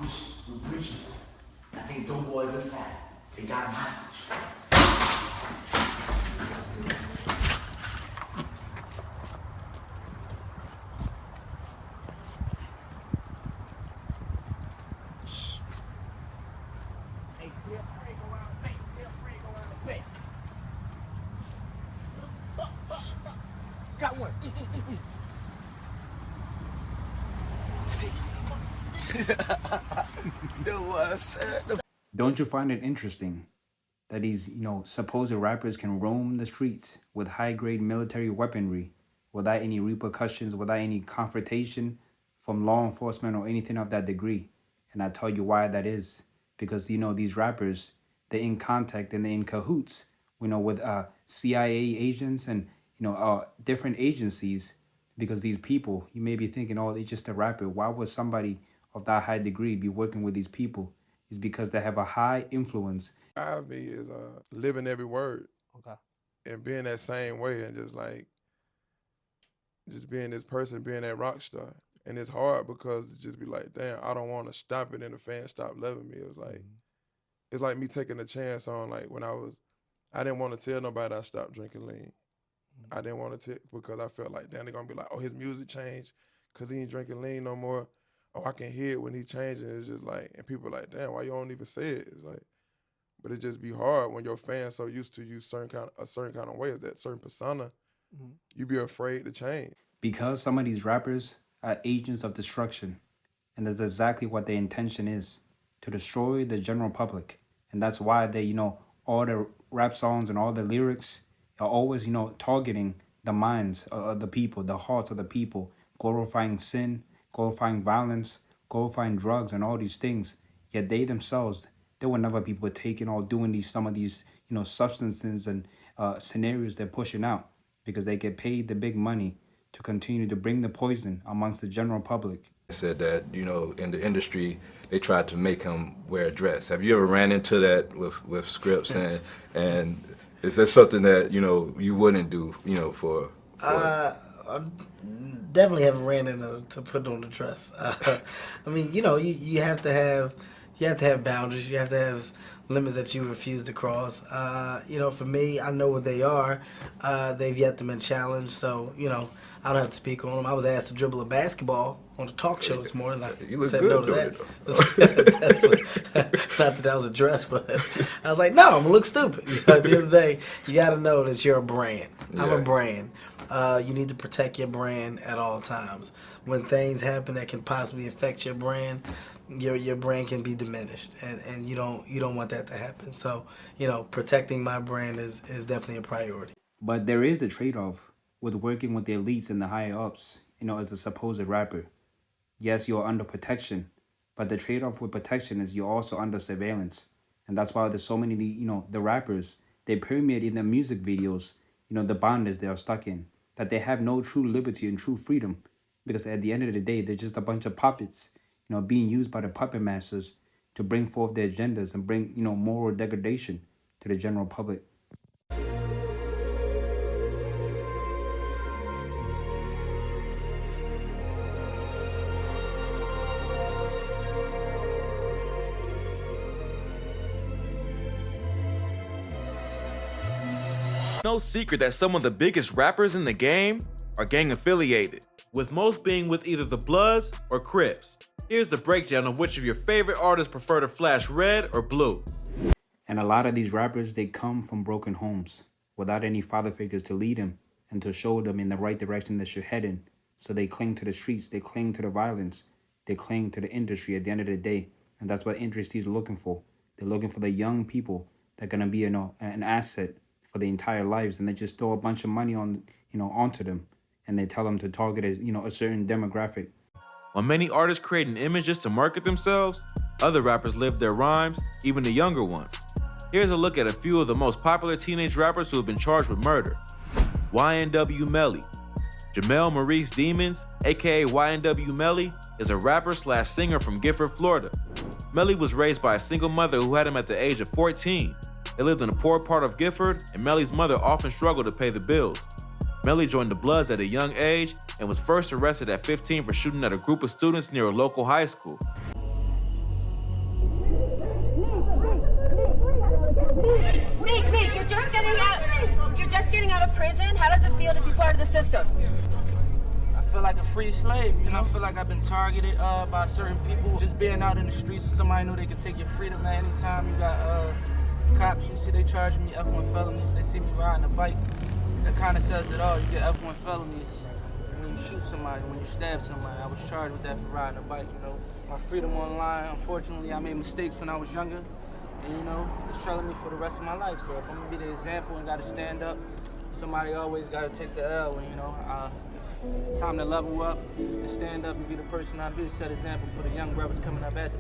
we preaching. I think them boys inside, they got him hostage. Got one. Don't you find it interesting that these, supposed rappers can roam the streets with high-grade military weaponry without any repercussions, without any confrontation from law enforcement or anything of that degree? And I tell you why that is. Because, these rappers, they're in contact and they're in cahoots, with CIA agents and, different agencies. Because these people, you may be thinking, oh, they're just a rapper. Why would somebody of that high degree be working with these people? It's because they have a high influence. Me is living every word. Okay. And being that same way and just being this person, being that rock star. And it's hard because it just be like, damn, I don't want to stop it and the fans stop loving me. It was like, it's like me taking a chance on like when I didn't want to tell nobody I stopped drinking lean. I didn't want to because I felt like, damn, they're going to be like, oh, his music changed because he ain't drinking lean no more. Oh, I can hear it when he changing. It's just like, and people are like, damn, why you don't even say it? It's like, but it just be hard when your fans so used to you a certain kind of way, is that certain persona, you be afraid to change. Because some of these rappers are agents of destruction, and that's exactly what their intention is, to destroy the general public. And that's why they, all the rap songs and all the lyrics are always, targeting the minds of the people, the hearts of the people, glorifying sin, glorifying violence, glorifying drugs and all these things. Yet they themselves, they will never be partaking or doing some of these, substances and scenarios they're pushing out, because they get paid the big money to continue to bring the poison amongst the general public. I said that, in the industry, they tried to make him wear a dress. Have you ever ran into that with Scripps? And is that something that, you wouldn't do, for I definitely haven't ran into to put on the dress. I mean, you have to have boundaries. You have to have limits that you refuse to cross. For me, I know what they are. They've yet to been challenged, so I don't have to speak on them. I was asked to dribble a basketball on the talk show this morning. You look good doing it, Not that was a dress, but I was like, no, I'm gonna look stupid. At the end of the day, you got to know that you're a brand. I'm a brand. You need to protect your brand at all times. When things happen that can possibly affect your brand, your brand can be diminished, and you don't want that to happen. So protecting my brand is definitely a priority. But there is the trade-off with working with the elites and the higher ups, as a supposed rapper. Yes, you're under protection, but the trade-off with protection is you're also under surveillance. And that's why there's so many, the rappers, they permeate in their music videos, the bondage they are stuck in, that they have no true liberty and true freedom, because at the end of the day, they're just a bunch of puppets, being used by the puppet masters to bring forth their agendas and bring, moral degradation to the general public. No secret that some of the biggest rappers in the game are gang affiliated, with most being with either the Bloods or Crips. Here's the breakdown of which of your favorite artists prefer to flash red or blue. And a lot of these rappers, they come from broken homes without any father figures to lead them and to show them in the right direction they should head in. So they cling to the streets, they cling to the violence, they cling to the industry at the end of the day. And that's what industries are looking for. They're looking for the young people that are going to be an asset for their entire lives, and they just throw a bunch of money onto them, and they tell them to target a certain demographic. While many artists create an image just to market themselves, other rappers live their rhymes, even the younger ones. Here's a look at a few of the most popular teenage rappers who have been charged with murder. YNW Melly. Jamel Maurice Demons, aka YNW Melly, is a rapper/singer from Gifford, Florida. Melly was raised by a single mother who had him at the age of 14. They lived in a poor part of Gifford, and Melly's mother often struggled to pay the bills. Melly joined the Bloods at a young age and was first arrested at 15 for shooting at a group of students near a local high school. Meek, you're just getting out of prison. How does it feel to be part of the system? I feel like a free slave, you know? I feel like I've been targeted by certain people. Just being out in the streets, somebody knew they could take your freedom at any time. You got cops, you see they charging me F1 felonies. They see me riding a bike. That kind of says it all. You get F1 felonies when you shoot somebody, when you stab somebody. I was charged with that for riding a bike, you know? My freedom online, unfortunately, I made mistakes when I was younger. And, you know, it's trailing me for the rest of my life. So if I'm gonna be the example and gotta stand up, somebody always gotta take the L. And, you know, it's time to level up and stand up and be the person I be, set example for the young brothers coming up at the